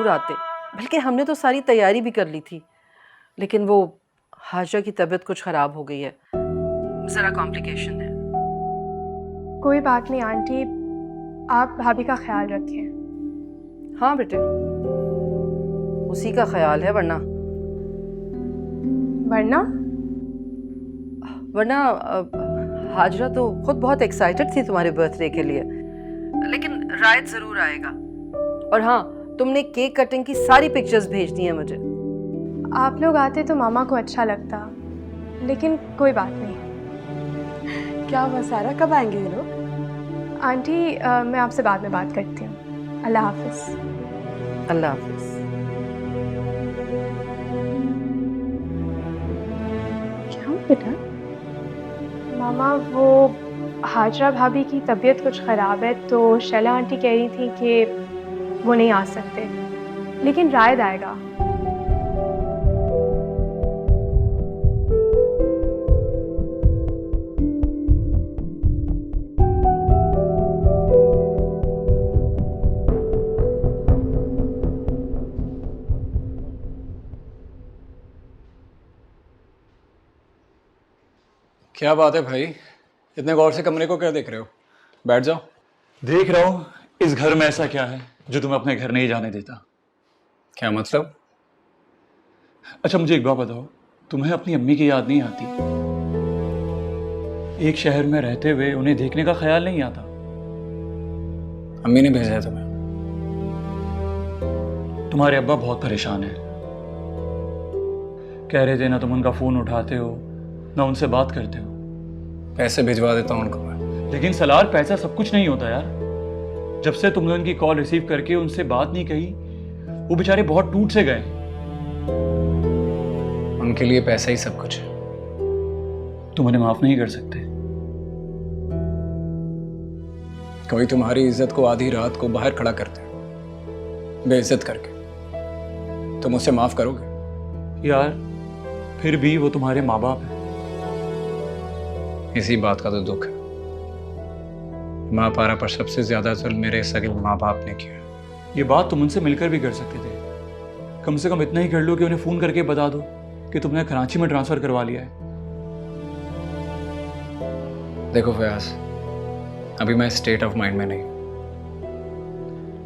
ज़रूर आते, बल्कि हमने तो सारी तैयारी भी कर ली थी, लेकिन वो हाजरा की तबीयत कुछ ख़राब हो गई है, ज़रा कॉम्प्लिकेशन है। कोई बात नहीं आंटी, आप भाभी का ख्याल रखें। हाँ बेटे, उसी का ख्याल है, वरना वरना वरना हाजरा तो खुद बहुत एक्साइटेड थी तुम्हारे बर्थडे के लिए, लेकिन रायत ज़रूर आएगा। और हाँ, तुमने केक कटिंग की सारी पिक्चर्स भेज दी हैं मुझे। आप लोग आते तो मामा को अच्छा लगता, लेकिन कोई बात नहीं। क्या हुआ सारा, कब आएंगे ये लोग? आंटी मैं आपसे बाद में बात करती हूँ। अल्लाह हाफिज़। अल्लाह हाफिज़। क्या हुआ बेटा? मामा वो हाजरा भाभी की तबीयत कुछ ख़राब है, तो शैला आंटी कह रही थी कि वो नहीं आ सकते, लेकिन रायद आएगा। क्या बात है भाई, इतने गौर से कमरे को क्या देख रहे हो? बैठ जाओ। देख रहा हूं इस घर में ऐसा क्या है जो तुम्हें अपने घर नहीं जाने देता। क्या मतलब? अच्छा मुझे एक बात बताओ, तुम्हें अपनी अम्मी की याद नहीं आती? एक शहर में रहते हुए उन्हें देखने का ख्याल नहीं आता? अम्मी ने भेजा है तुम्हें? तुम्हारे अब्बा बहुत परेशान है, कह रहे थे ना तुम उनका फोन उठाते हो ना उनसे बात करते हो। पैसे भिजवा देता हूँ उनको मैं। लेकिन सलार, पैसा सब कुछ नहीं होता यार। जब से तुमने उनकी कॉल रिसीव करके उनसे बात नहीं कही, वो बेचारे बहुत टूट से गए। उनके लिए पैसा ही सब कुछ है। तुम उन्हें माफ नहीं कर सकते? कोई तुम्हारी इज्जत को आधी रात को बाहर खड़ा करते बेइज्जत करके, तुम उसे माफ करोगे? यार फिर भी वो तुम्हारे माँ बाप हैं। इसी बात का तो दुख है। माँ पारा पर सबसे ज्यादा जुल्म मेरे सगे माँ बाप ने किया। ये बात तुम उनसे मिलकर भी कर सकते थे। कम से कम इतना ही कर लो कि उन्हें फोन करके बता दो कि तुमने कराची में ट्रांसफर करवा लिया है। देखो फयाज, अभी मैं स्टेट ऑफ माइंड में नहीं।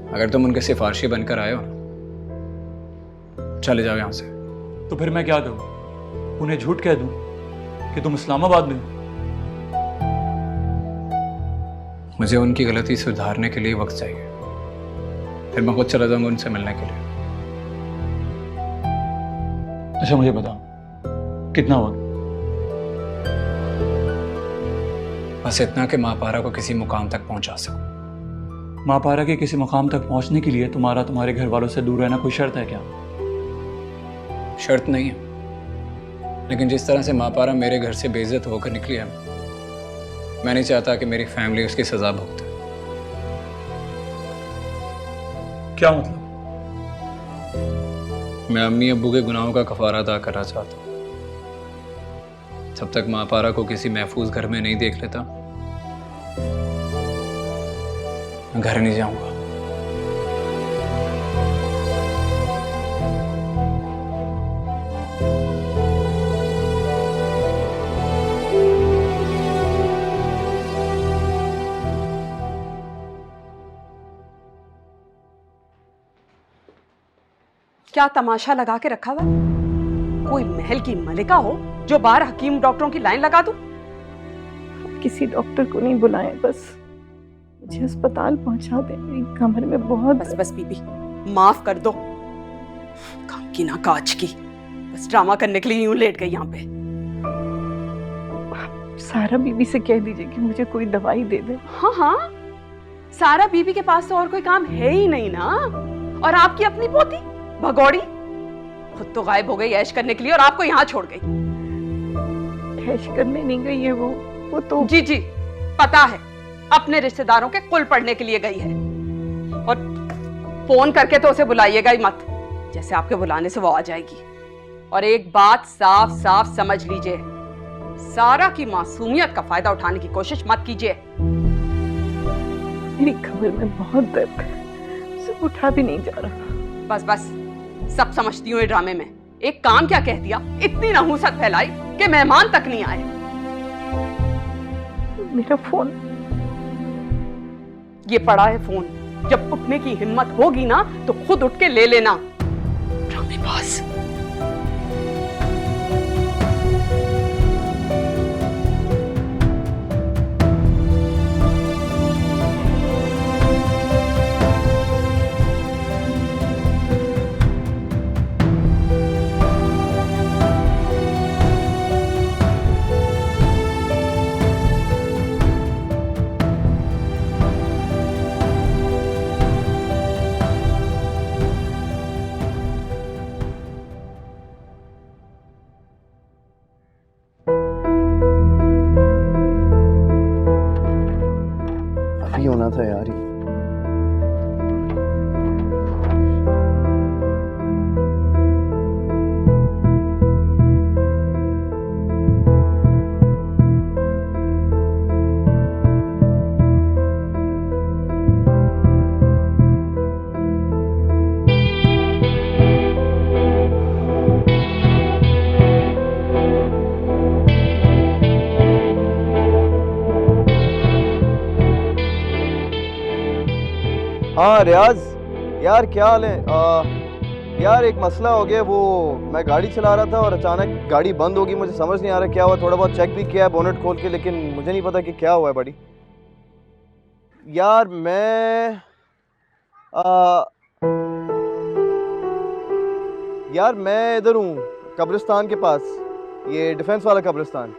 अगर तुम उनके सिफारशी बनकर आए हो ना, चले जाओ यहां से। तो फिर मैं क्या करूं? उन्हें झूठ कह दूं कि तुम इस्लामाबाद में हो? मुझे उनकी गलती सुधारने के लिए वक्त चाहिए, फिर मैं खुद चला जाऊंगा उनसे मिलने के लिए। अच्छा मुझे बताओ, कितना वक्त? बस इतना कि माँ पारा को किसी मुकाम तक पहुंचा सकूं। माँ पारा के किसी मुकाम तक पहुंचने के लिए तुम्हारे घर वालों से दूर रहना कोई शर्त है क्या? शर्त नहीं है, लेकिन जिस तरह से माँ पारा मेरे घर से बेइज्जत होकर निकली है, मैं नहीं चाहता कि मेरी फैमिली उसकी सजा भुगते। क्या मतलब? मैं अम्मी अब्बू के गुनाहों का कफारा अदा करना चाहता हूँ। जब तक माँ पारा को किसी महफूज घर में नहीं देख लेता, मैं घर नहीं जाऊंगा। क्या तमाशा लगा के रखा हुआ? कोई महल की मलिका हो जो बाहर हकीम डॉक्टरों की लाइन लगा दूं? किसी डॉक्टर को नहीं बुलाएं, बस मुझे अस्पताल पहुंचा दे। मेरी कमर में बहुत बस बस बीबी, माफ कर दो। काम की ना काज की, बस ड्रामा करने के लिए यूं लेट गई यहाँ पे। सारा बीबी से कह दीजिए कि मुझे कोई दवाई दे दे। हाँ हाँ, सारा बीबी के पास तो और कोई काम है ही नहीं ना। और आपकी अपनी पोती भगौड़ी खुद तो गायब हो गई ऐश करने के लिए, और आपको यहाँ छोड़ गई। ऐश करने नहीं गई है वो तो जी जी पता है, अपने रिश्तेदारों के कुल पड़ने के लिए गई है। और फोन करके तो उसे बुलाइएगा ही मत, जैसे आपके बुलाने से वो आ जाएगी। और एक बात साफ साफ समझ लीजिए, सारा की मासूमियत का फायदा उठाने की कोशिश मत कीजिए। मेरी कमर में बहुत दर्द है, उसे उठा भी नहीं जा रहा। बस बस, सब समझती हूँ ये ड्रामे में। एक काम क्या कह दिया, इतनी नहुसत फैलाई कि मेहमान तक नहीं आए। मेरा फोन। ये पड़ा है फोन, जब उठने की हिम्मत होगी ना तो खुद उठ के ले लेना। ड्रामेबाज। अभी होना था यार ये। हाँ रियाज, यार क्या हाल है? यार एक मसला हो गया। वो मैं गाड़ी चला रहा था और अचानक गाड़ी बंद होगी। मुझे समझ नहीं आ रहा क्या हुआ। थोड़ा बहुत चेक भी किया है बोनेट खोल के, लेकिन मुझे नहीं पता कि क्या हुआ है बड़ी। यार मैं इधर हूँ कब्रिस्तान के पास, ये डिफेंस वाला कब्रिस्तान।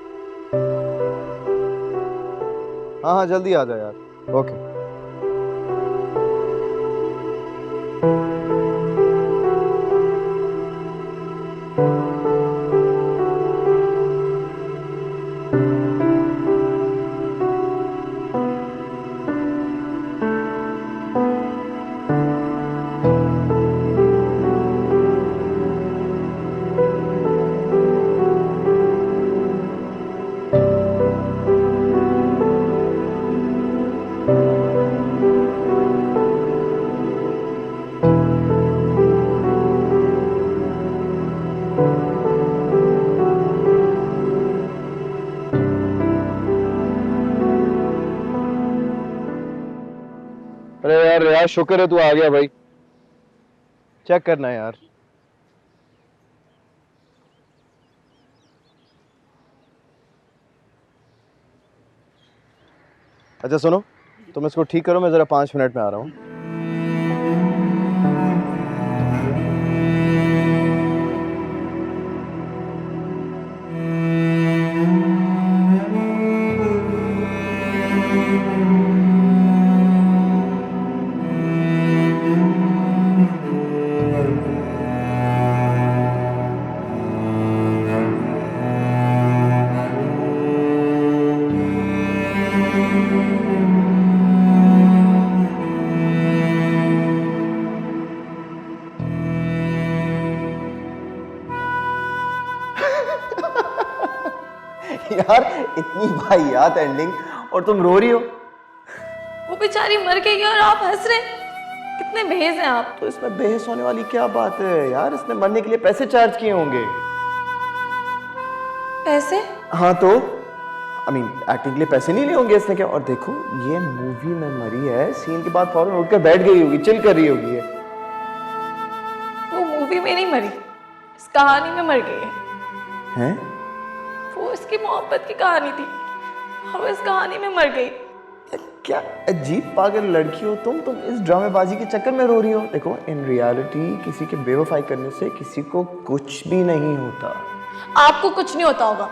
हाँ हाँ जल्दी आ जा यार। ओके। अरे यार शुक्र है तू आ गया भाई। चेक करना है यार। अच्छा सुनो, तुम इसको ठीक करो, मैं जरा 5 मिनट में आ रहा हूँ। यार इतनी वाहियात एंडिंग और तुम रो रही हो। वो बेचारी मर गई और आप हंस रहे। कितने बेहस हैं आप। तो इसमें बहस होने वाली क्या बात है यार? इसने मरने के लिए पैसे चार्ज किए होंगे। पैसे? हाँ तो एक्टिंग के लिए पैसे नहीं लिए होंगे इसने क्या? और देखो ये मूवी में मरी है, सीन के बाद फौरन उठकर बैठ गई होगी, चिल कर रही होगी। वो मूवी में नहीं मरी, इस कहानी में मर गई है। हैं? वो इसकी मोहब्बत की कहानी थी और वो इस कहानी में मर गई। क्या अजीब पागल लड़की हो तुम इस ड्रामेबाजी के चक्कर में रो रही हो। देखो इन रियलिटी किसी के बेवफाई करने से किसी को कुछ भी नहीं होता। आपको कुछ नहीं होता होगा।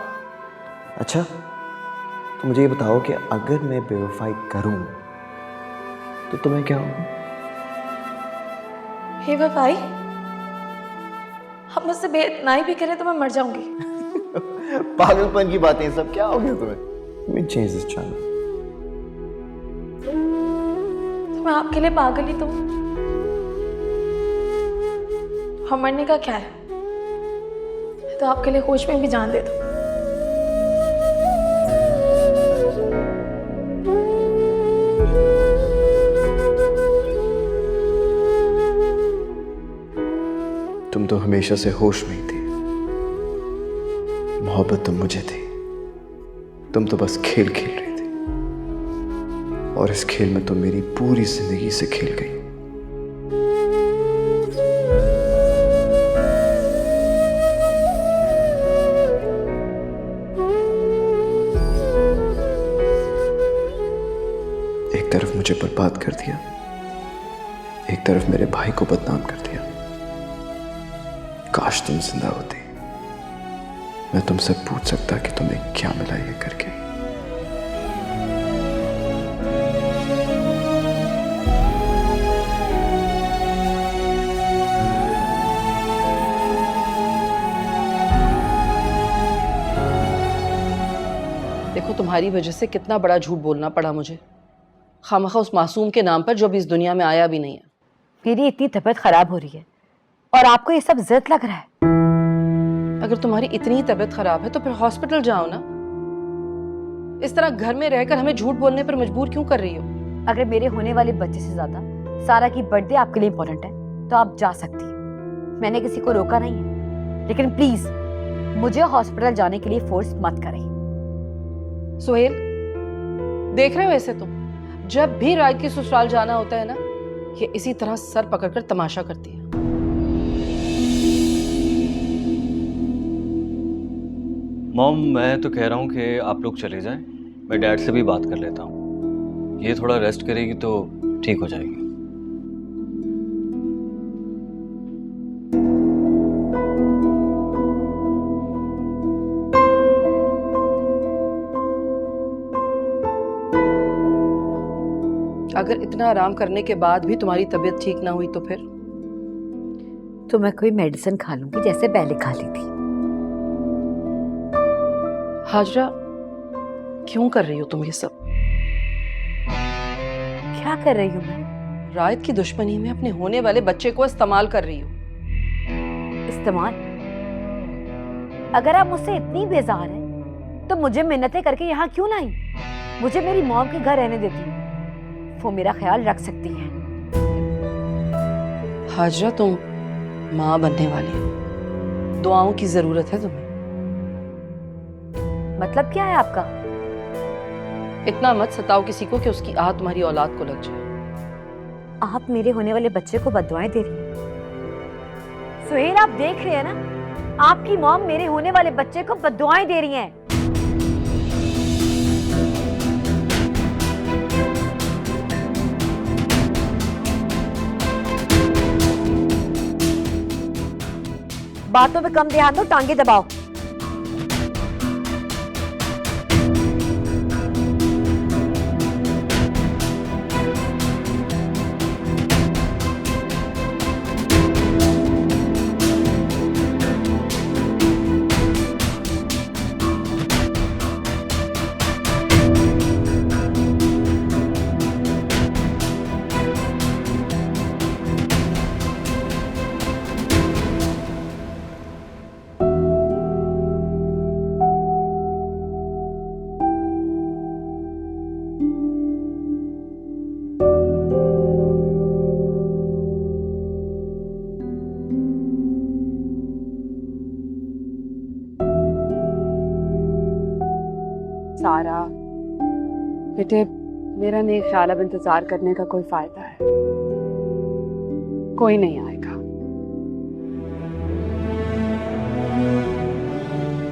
अच्छा तो मुझे ये बताओ कि अगर मैं बेवफाई करूं तो तुम्हें क्या होगा? बेवफाई? हम मुझसे बेइतनाई भी करें तो मैं मर जाऊंगी। पागलपन की बातें सब क्या हो गया तुम्हें? Let me change this channel. तो मैं आपके लिए पागल ही तो। हम मरने का क्या है, मैं तो आपके लिए होश में भी जान दे दूं। तुम तो हमेशा से होश में ही थी। मोहब्बत तो मुझे थी, तुम तो बस खेल खेल रही थी, और इस खेल में तो मेरी पूरी जिंदगी से खेल गई। एक तरफ मुझे बर्बाद कर दिया, एक तरफ मेरे भाई को बदनाम कर दिया। काश तुम जिंदा होती, मैं तुमसे पूछ सकता कि तुम्हें क्या मिला ये करके। देखो तुम्हारी वजह से कितना बड़ा झूठ बोलना पड़ा मुझे, खामखा उस मासूम के नाम पर जो अभी इस दुनिया में आया भी नहीं है। मेरी इतनी तबीयत खराब हो रही है और आपको ये सब जिद लग रहा है। अगर तुम्हारी इतनी ही तबीयत खराब है तो फिर हॉस्पिटल जाओ ना। इस तरह घर में रहकर हमें झूठ बोलने पर मजबूर क्यों कर रही हो? अगर मेरे होने वाले बच्चे से ज्यादा सारा की बर्थडे आपके लिए इम्पोर्टेंट है तो आप जा सकती हैं, मैंने किसी को रोका नहीं है, लेकिन प्लीज मुझे हॉस्पिटल जाने के लिए फोर्स मत करें। सुहेल, देख रहे हो ऐसे तुम जब भी राज के ससुराल जाना होता है ना, ये इसी तरह सर पकड़कर तमाशा करती है। मॉम, मैं तो कह रहा हूँ कि आप लोग चले जाएं, मैं डैड से भी बात कर लेता हूँ। ये थोड़ा रेस्ट करेगी तो ठीक हो जाएगी। अगर इतना आराम करने के बाद भी तुम्हारी तबीयत ठीक ना हुई तो फिर? तो मैं कोई मेडिसिन खा लूंगी जैसे पहले खा ली थी। हाजरा, क्यों कर रही हो तुम ये सब? क्या कर रही हूँ मैं? रायत की दुश्मनी में अपने होने वाले बच्चे को इस्तेमाल कर रही हो। इस्तेमाल? अगर आप मुझसे इतनी बेजार हैं, तो मुझे मिन्नतें करके यहाँ क्यों लाई? मुझे मेरी मॉम के घर रहने देती, वो मेरा ख्याल रख सकती है। हाजरा, तुम माँ बनने वाली हो, दुआओं की जरूरत है तुम्हें। मतलब क्या है आपका? इतना मत सताओ किसी को कि उसकी आह तुम्हारी औलाद को लग जाए। आप मेरे होने वाले बच्चे को बददुआएं दे रही हैं। सुहेल, आप देख रहे हैं ना, आपकी मॉम मेरे होने वाले बच्चे को बददुआएं दे रही हैं। बातों पे कम ध्यान दो, टांगे दबाओ। सारा बेटे, मेरा नेक ख्याल, अब इंतजार करने का कोई फायदा है? कोई नहीं आएगा।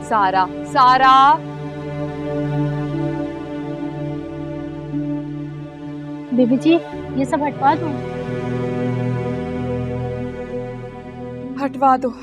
सारा, सारा, बेबी जी, ये सब हटवा दो। हटवा दो।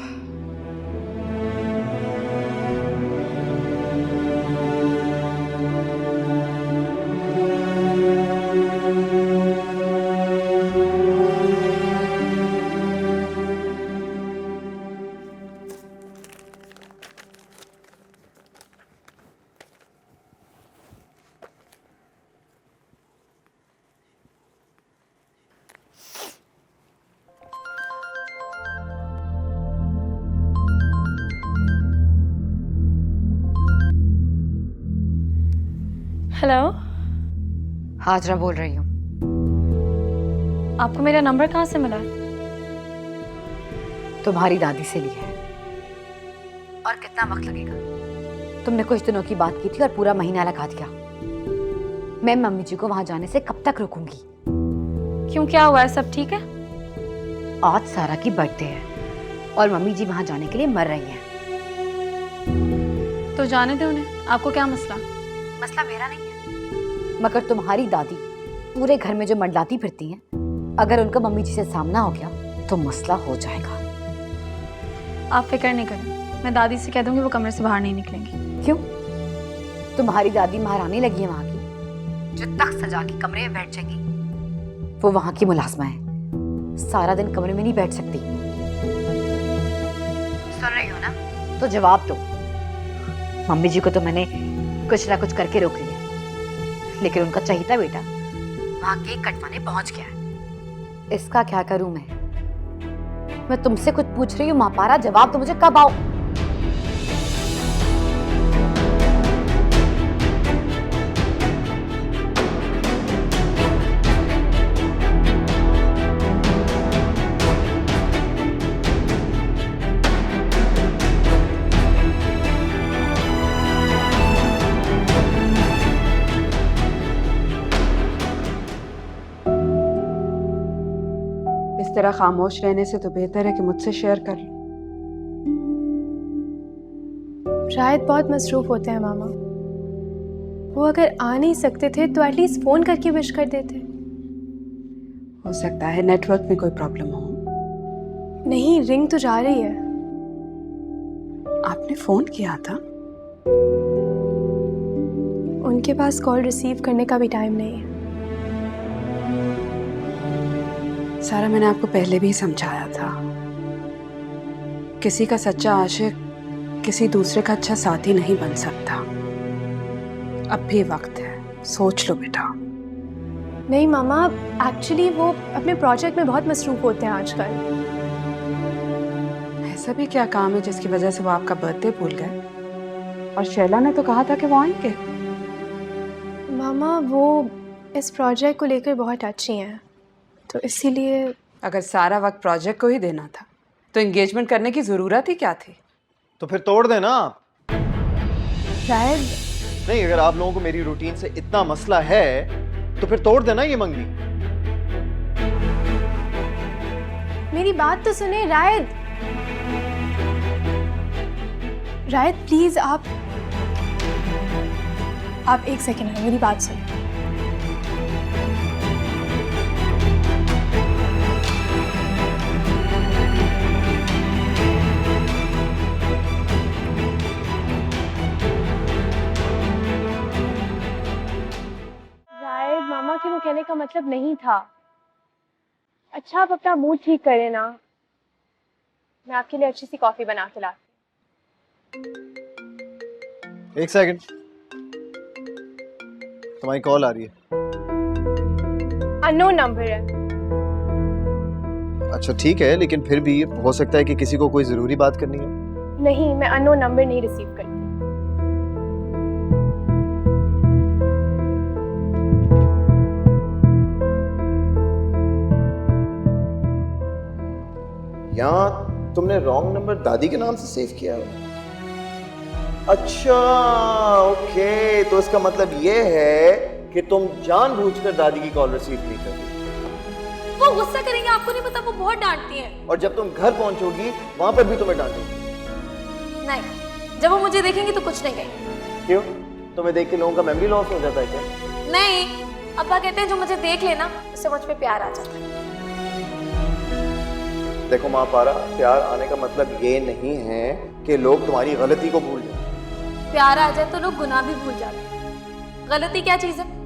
हेलो, हाजरा बोल रही हूँ। आपको मेरा नंबर कहाँ से मिला? तुम्हारी दादी से लिया है। और कितना वक्त लगेगा? तुमने कुछ दिनों की बात की थी और पूरा महीना लगा दिया। मैं मम्मी जी को वहां जाने से कब तक रोकूंगी? क्यों, क्या हुआ है? सब ठीक है? आज सारा की बर्थडे है और मम्मी जी वहां जाने के लिए मर रही हैं। तो जाने दे उन्हें, आपको क्या मसला? मसला मेरा नहीं है, मगर तुम्हारी दादी पूरे घर में जो मंडलाती फिरती हैं, अगर उनका मम्मी जी से सामना हो गया तो मसला हो जाएगा। आप फिक्र नहीं करें, मैं दादी से कह दूंगी वो कमरे से बाहर नहीं निकलेंगी। क्यों? तुम्हारी दादी महारानी लगी है वहां की, जो तख्त सजा के कमरे में बैठ जाएगी। वो वहां की मुलाजमा है, सारा दिन कमरे में नहीं बैठ सकती। सुन रही हो ना? तो जवाब दो। मम्मी जी को तो मैंने कुछ ना कुछ करके रोक लिया, लेकिन उनका चहीता बेटा वहां केक कटवाने पहुंच गया है। इसका क्या करूं मैं तुमसे कुछ पूछ रही हूँ मापारा, जवाब तो मुझे कब आओ। इस तरह खामोश रहने से तो बेहतर है कि मुझसे शेयर कर लो। रायत बहुत मसरूफ होते हैं मामा। वो अगर आ नहीं सकते थे तो एटलीस्ट फोन करके विश कर देते। हो सकता है नेटवर्क में कोई प्रॉब्लम हो। नहीं, रिंग तो जा रही है। आपने फोन किया था? उनके पास कॉल रिसीव करने का भी टाइम नहीं है। सारा, मैंने आपको पहले भी समझाया था, किसी का सच्चा आशिक किसी दूसरे का अच्छा साथी नहीं बन सकता। अब भी वक्त है, सोच लो बेटा। नहीं मामा, एक्चुअली वो अपने प्रोजेक्ट में बहुत मसरूफ होते हैं आजकल। ऐसा भी क्या काम है जिसकी वजह से वो आपका बर्थडे भूल गए? और शैला ने तो कहा था कि वो आएंगे। मामा वो इस प्रोजेक्ट को लेकर बहुत अच्छी हैं, तो इसीलिए। अगर सारा वक्त प्रोजेक्ट को ही देना था तो एंगेजमेंट करने की जरूरत ही क्या थी? तो फिर तोड़ देना। शायद नहीं, अगर आप लोगों को मेरी रूटीन से इतना मसला है तो फिर तोड़ देना ये मंगनी। मेरी बात तो सुने रायद। रायद प्लीज आप एक सेकेंड मेरी बात सुनिए। मामा के वो कहने का मतलब नहीं था। अच्छा, आप अपना मूड ठीक करें ना, मैं आपके लिए अच्छी सी कॉफी बना के लाती हूँ। एक सेकंड, तुम्हारी कॉल आ रही है। अननोन नंबर है। अच्छा ठीक है, लेकिन फिर भी हो सकता है कि किसी को कोई जरूरी बात करनी हो। नहीं, मैं अननोन नंबर नहीं रिसीव करती। यहाँ तुमने रॉन्ग नंबर दादी के नाम से सेव किया है। अच्छा ओके, तो इसका मतलब ये है कि तुम जानबूझकर दादी की कॉल रिसीव नहीं कर रही। वो गुस्सा करेंगे, आपको नहीं पता, वो बहुत डांटती हैं। और जब तुम घर पहुंचोगी वहां पर भी तुम्हें डांटेगी। नहीं, जब वो मुझे देखेंगे तो कुछ नहीं कहेंगे। क्यों? तुम्हें देख के लोगों का मेमोरी लॉस हो जाता है क्या? नहीं, अब्बा कहते हैं जो मुझे देख लेना उससे मुझ पे प्यार आ जाता है। देखो माँ पारा, प्यार आने का मतलब ये नहीं है कि लोग तुम्हारी गलती को भूल जाए। प्यार आ जाए तो लोग गुनाह भी भूल जाते हैं। गलती क्या चीज है?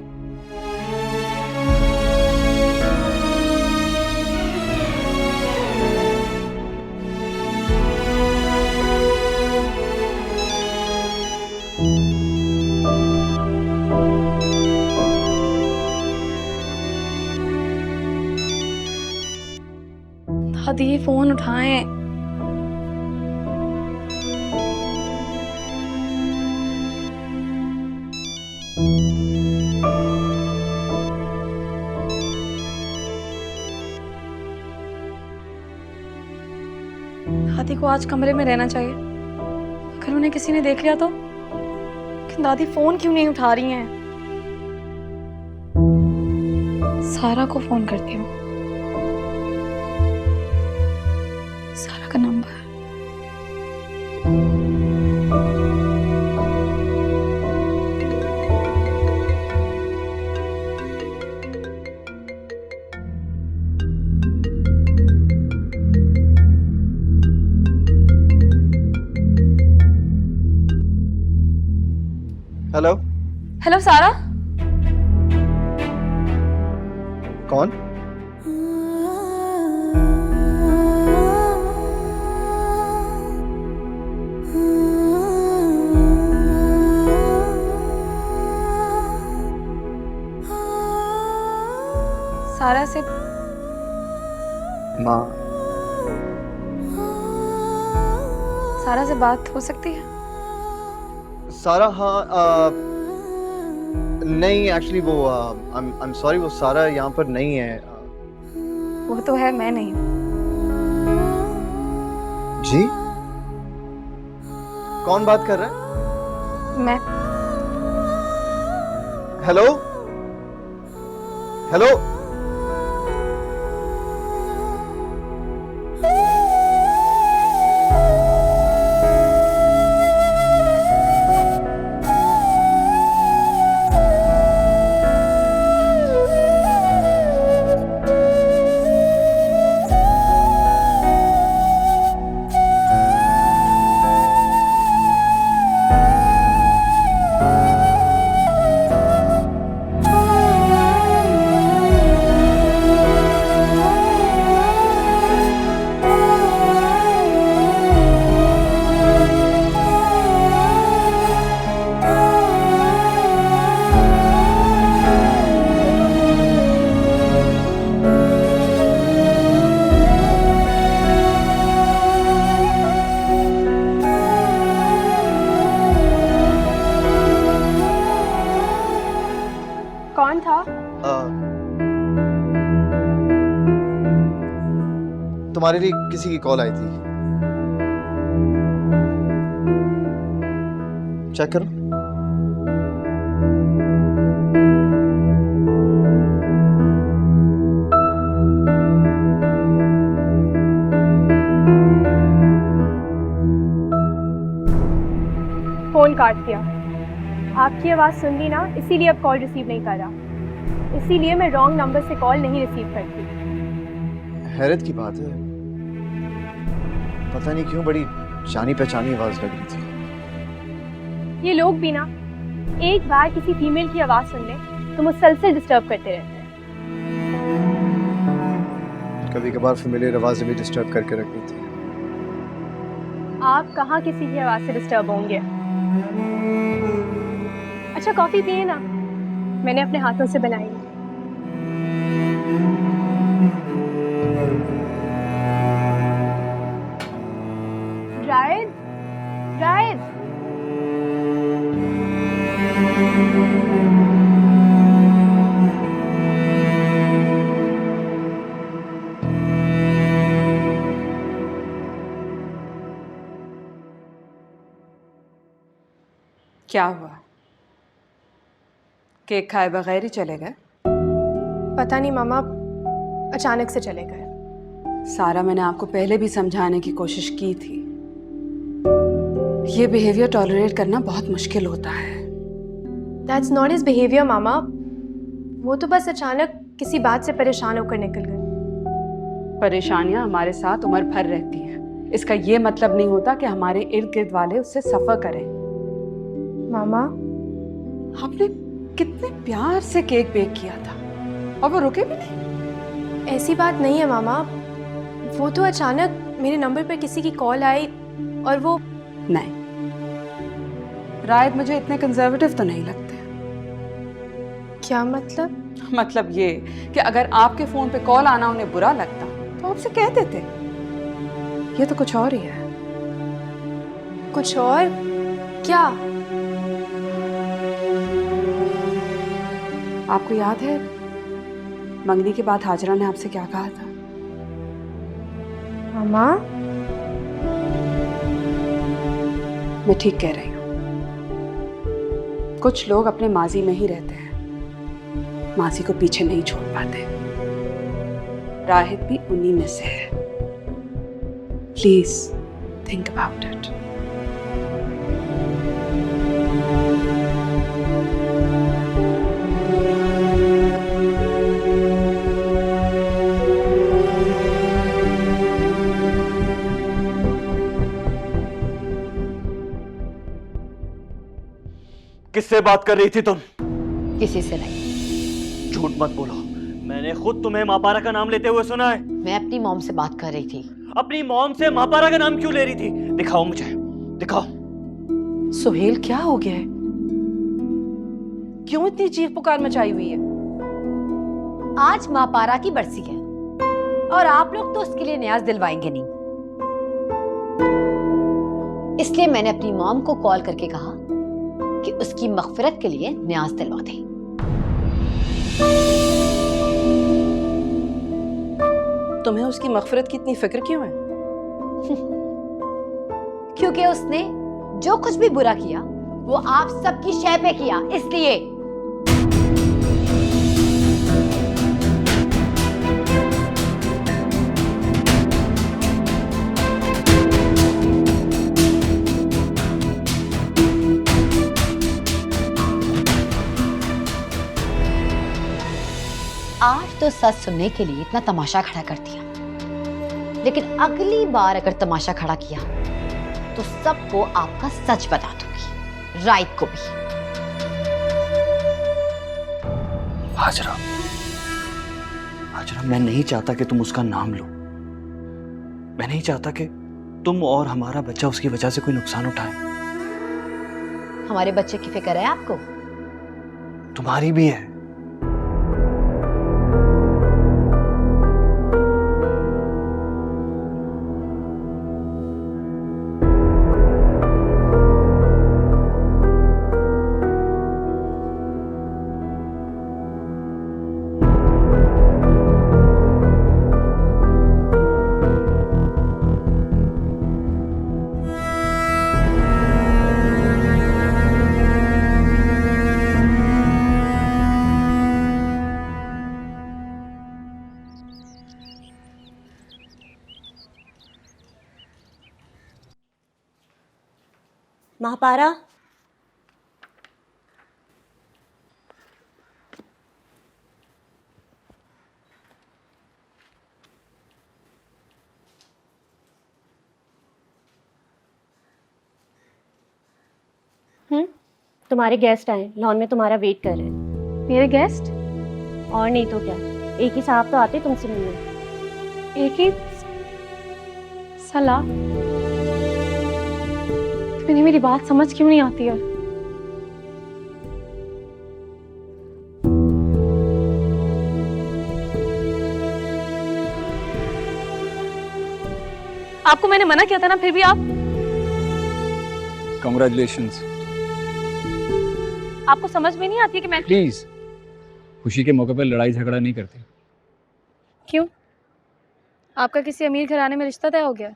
दादी फोन उठाएं। दादी को आज कमरे में रहना चाहिए। अगर उन्हें किसी ने देख लिया तो? लेकिन दादी फोन क्यों नहीं उठा रही हैं? सारा को फोन करती हूँ। सारा का नंबर। हेलो। हेलो सारा। कौन? सारा से माँ। सारा से बात हो सकती है? सारा, हाँ, नहीं एक्चुअली वो आई एम सॉरी, वो सारा यहाँ पर नहीं है। वो तो है, मैं नहीं। जी? कौन बात कर रहा है? मैं। Hello hello. कौन था? तुम्हारे लिए किसी की कॉल आई थी। चेक करो। फोन काट दिया। आपकी आवाज़ सुन ली ना, इसीलिए अब कॉल रिसीव नहीं कर रहा। इसीलिए मैं रॉन्ग नंबर से कॉल नहीं रिसीव करती। हैरत की बात है, पता नहीं क्यों बड़ी जानी पहचानी आवाज़ लग रही थी। ये लोग भी ना एक बार किसी फीमेल की आवाज़ सुन लें तो मुसलसल डिस्टर्ब करते रहते हैं। कभी कभार फेमिलियर आवाज़ें भी डिस्टर्ब करके रख देती हैं। आप कहाँ किसी की आवाज़ से डिस्टर्ब होंगे? अच्छा कॉफ़ी पिए ना, मैंने अपने हाथों से बनाई है। रायद, रायद। क्या हुआ? केक खाए बगैर ही चले गए? पता नहीं मामा, अचानक से चले गए। सारा, मैंने आपको पहले भी समझाने की कोशिश की थी। ये बिहेवियर टॉलरेट करना बहुत मुश्किल होता है। That's not his behavior, मामा। वो तो बस अचानक किसी बात से परेशान होकर निकल गए। परेशानियां हमारे साथ उम्र भर रहती हैं। इसका ये मतलब नहीं होता कि हमारे इर्द गिर्द वाले उससे सफ़र करें। मामा, आपने कितने प्यार से केक बेक किया था और वो रुके भी नहीं। ऐसी बात नहीं है मामा। वो तो अचानक मेरे नंबर पर किसी की कॉल आई और वो... नहीं, रायद मुझे इतने कंजर्वेटिव तो नहीं लगते। क्या मतलब? मतलब ये कि अगर आपके फोन पे कॉल आना उन्हें बुरा लगता तो आपसे कह देते। ये तो कुछ और ही है। कुछ और? क्या? आपको याद है मंगनी के बाद हाजरा ने आपसे क्या कहा था? मामा, मैं ठीक कह रही हूँ। कुछ लोग अपने माजी में ही रहते हैं, माजी को पीछे नहीं छोड़ पाते। राहित भी उन्हीं में से है। Please think about it. किससे बात कर रही थी तुम? किसी से नहीं। झूठ मत बोलो, मैंने खुद तुम्हें मापारा का नाम लेते हुए सुना है। मैं अपनी मॉम से बात कर रही थी। अपनी मॉम से मापारा का नाम क्यों ले रही थी? दिखाओ मुझे, दिखाओ। सुहेल क्या हो गया है? क्यों इतनी चीख पुकार मचाई हुई है? आज मापारा की बरसी है और आप लोग तो उसके लिए न्याज दिलवाएंगे नहीं, इसलिए मैंने अपनी मॉम को कॉल करके कहा कि उसकी मगफिरत के लिए न्याज दिलवा दे। तुम्हें उसकी मगफिरत की इतनी फिक्र क्यों है? क्योंकि उसने जो कुछ भी बुरा किया वो आप सबकी शय पे किया, इसलिए। आज तो सच सुनने के लिए इतना तमाशा खड़ा कर दिया, लेकिन अगली बार अगर तमाशा खड़ा किया तो सबको आपका सच बता दूंगी, राइट को भी। हाजरा, हाजरा, मैं नहीं चाहता कि तुम उसका नाम लो। मैं नहीं चाहता कि तुम और हमारा बच्चा उसकी वजह से कोई नुकसान उठाए। हमारे बच्चे की फिक्र है आपको? तुम्हारी भी है। महापारा, तुम्हारे गेस्ट आए, लॉन में तुम्हारा वेट कर रहे हैं। मेरे गेस्ट? और नहीं तो क्या, एक ही साहब तो आते तुमसे मिलने। एक ही सलाह? तुम्हें मेरी बात समझ क्यों नहीं आती है? आपको मैंने मना किया था ना, फिर भी आप? Congratulations. आपको समझ में नहीं आती कि मैं प्लीज, खुशी के मौके पर लड़ाई झगड़ा नहीं करते। क्यों? आपका किसी अमीर घराने में रिश्ता तय हो गया?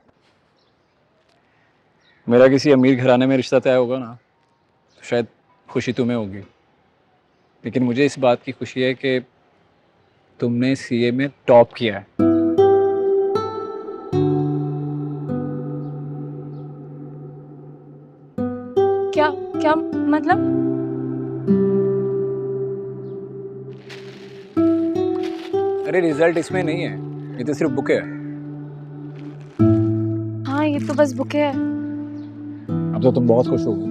मेरा किसी अमीर घराने में रिश्ता तय होगा ना तो शायद खुशी तुम्हें होगी, लेकिन मुझे इस बात की खुशी है कि तुमने सीए में टॉप किया है। क्या क्या मतलब? अरे रिजल्ट इसमें नहीं है, ये तो सिर्फ बुके है। हाँ, ये तो बस बुके है। अब तो तुम बहुत खुश होगी,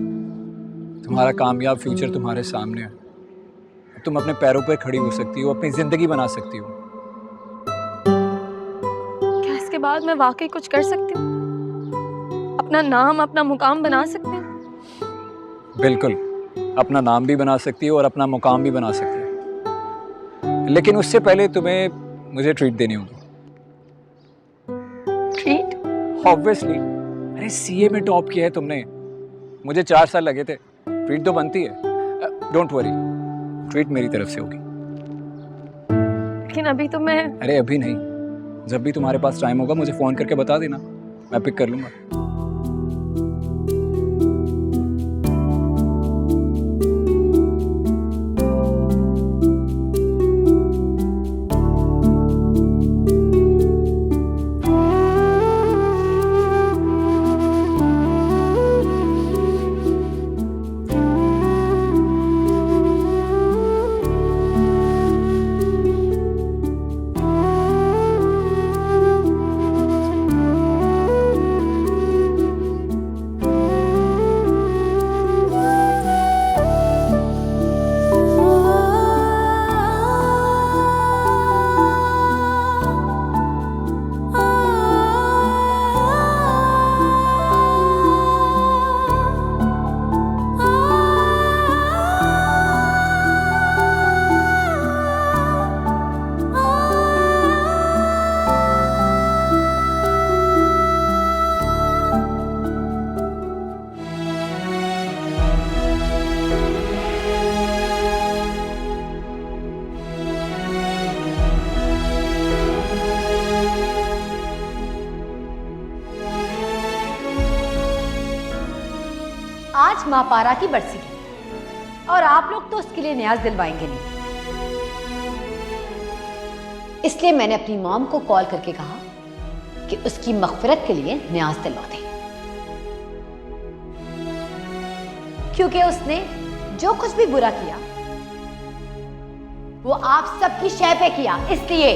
तुम्हारा कामयाब फ्यूचर तुम्हारे सामने है। तुम अपने पैरों पर खड़ी हो सकती हो, अपनी जिंदगी बना सकती हो। क्या इसके बाद मैं वाकई कुछ कर सकती हूँ? अपना नाम, अपना मुकाम बना सकती हूँ? बिल्कुल, अपना नाम भी बना सकती हो और अपना मुकाम भी बना सकती हो, लेकिन उससे पहले तुम्हें मुझे ट्रीट देनी होगी। ट्रीट? ऑब्वियसली, अरे सीए में टॉप किया है तुमने, मुझे 4 साल लगे थे, ट्रीट तो बनती है। डोंट वरी, ट्रीट मेरी तरफ से होगी। लेकिन अभी तो मैं... अरे अभी नहीं, जब भी तुम्हारे पास टाइम होगा मुझे फ़ोन करके बता देना, मैं पिक कर लूँगा। माँ पारा की बरसी है और आप लोग तो उसके लिए न्याज दिलवाएंगे नहीं। इसलिए मैंने अपनी मॉम को कॉल करके कहा कि उसकी मगफिरत के लिए न्याज दिलवा दें, क्योंकि उसने जो कुछ भी बुरा किया वो आप सबकी शय पे किया। इसलिए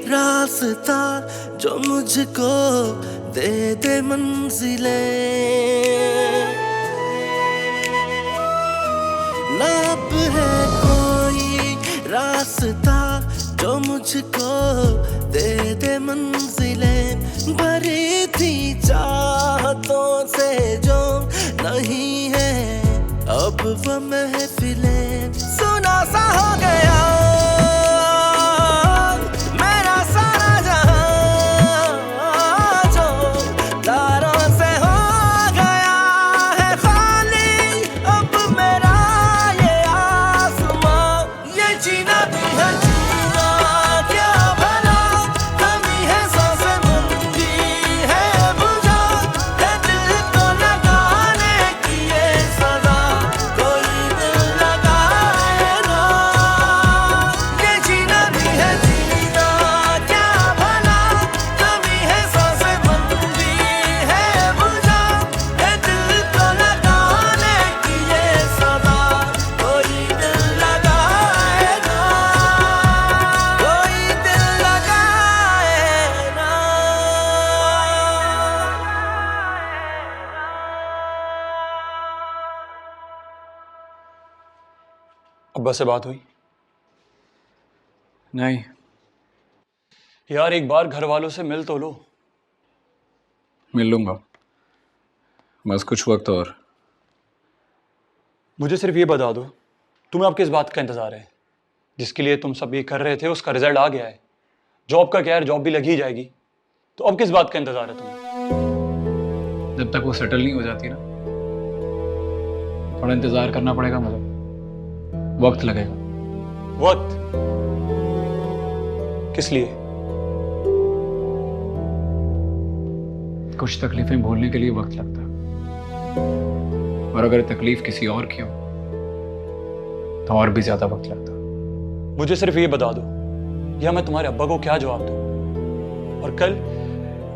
रास्ता जो मुझको दे दे मंजिलें, ना अब है कोई रास्ता जो मुझको दे दे मंजिलें, भरी थी चाहतों से जो नहीं है अब वो महफिलें, सुना सा हो गया अब्बा से बात हुई? नहीं। यार एक बार घर वालों से मिल तो लो। मिल लूंगा, बस कुछ वक्त और। मुझे सिर्फ ये बता दो, तुम्हें अब किस बात का इंतज़ार है? जिसके लिए तुम सब ये कर रहे थे उसका रिजल्ट आ गया है। जॉब का क्या है, जॉब भी लग ही जाएगी, तो अब किस बात का इंतज़ार है तुम्हें? जब तक वो सेटल नहीं हो जाती ना, थोड़ा इंतज़ार करना पड़ेगा मुझे, वक्त लगेगा। वक्त? किस लिए? कुछ तकलीफें भूलने के लिए वक्त लगता है, और अगर तकलीफ किसी और की हो तो और भी ज्यादा वक्त लगता है। मुझे सिर्फ ये बता दो, या मैं तुम्हारे अब्बा को क्या जवाब दूं? और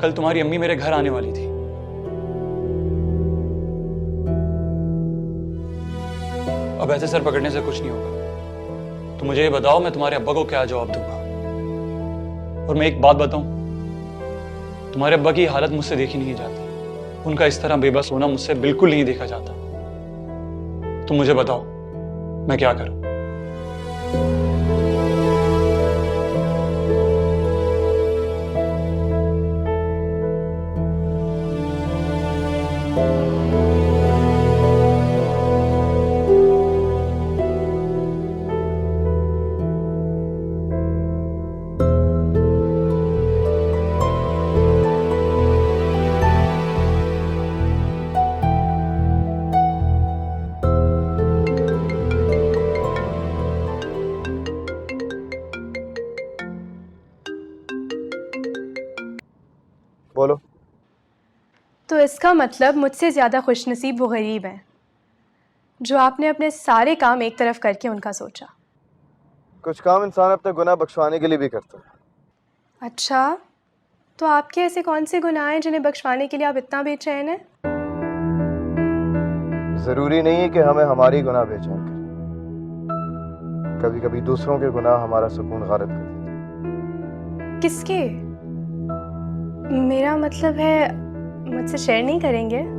कल तुम्हारी अम्मी मेरे घर आने वाली थी। अब ऐसे सर पकड़ने से कुछ नहीं होगा, तो मुझे ये बताओ मैं तुम्हारे अब्बा को क्या जवाब दूंगा? और मैं एक बात बताऊं, तुम्हारे अब्बा की हालत मुझसे देखी नहीं जाती, उनका इस तरह बेबस होना मुझसे बिल्कुल नहीं देखा जाता। तुम मुझे बताओ मैं क्या करूं? बोलो। तो इसका मतलब मुझसे ज़्यादा खुशनसीब वो गरीब हैं जो आपने अपने सारे काम एक तरफ करके उनका सोचा। कुछ काम इंसान अपने गुनाह बख्शवाने के लिए भी करता है। अच्छा, तो आपके ऐसे कौन से गुनाह हैं जिन्हें बख्शवाने के लिए आप इतना बेचैन हैं? जरूरी नहीं है कि हमें हमारी गुनाह बेचैन करें, कभी कभी दूसरों के गुनाह हमारा सुकून गारत कर देते हैं। किसके? मेरा मतलब है, मुझसे शेयर नहीं करेंगे?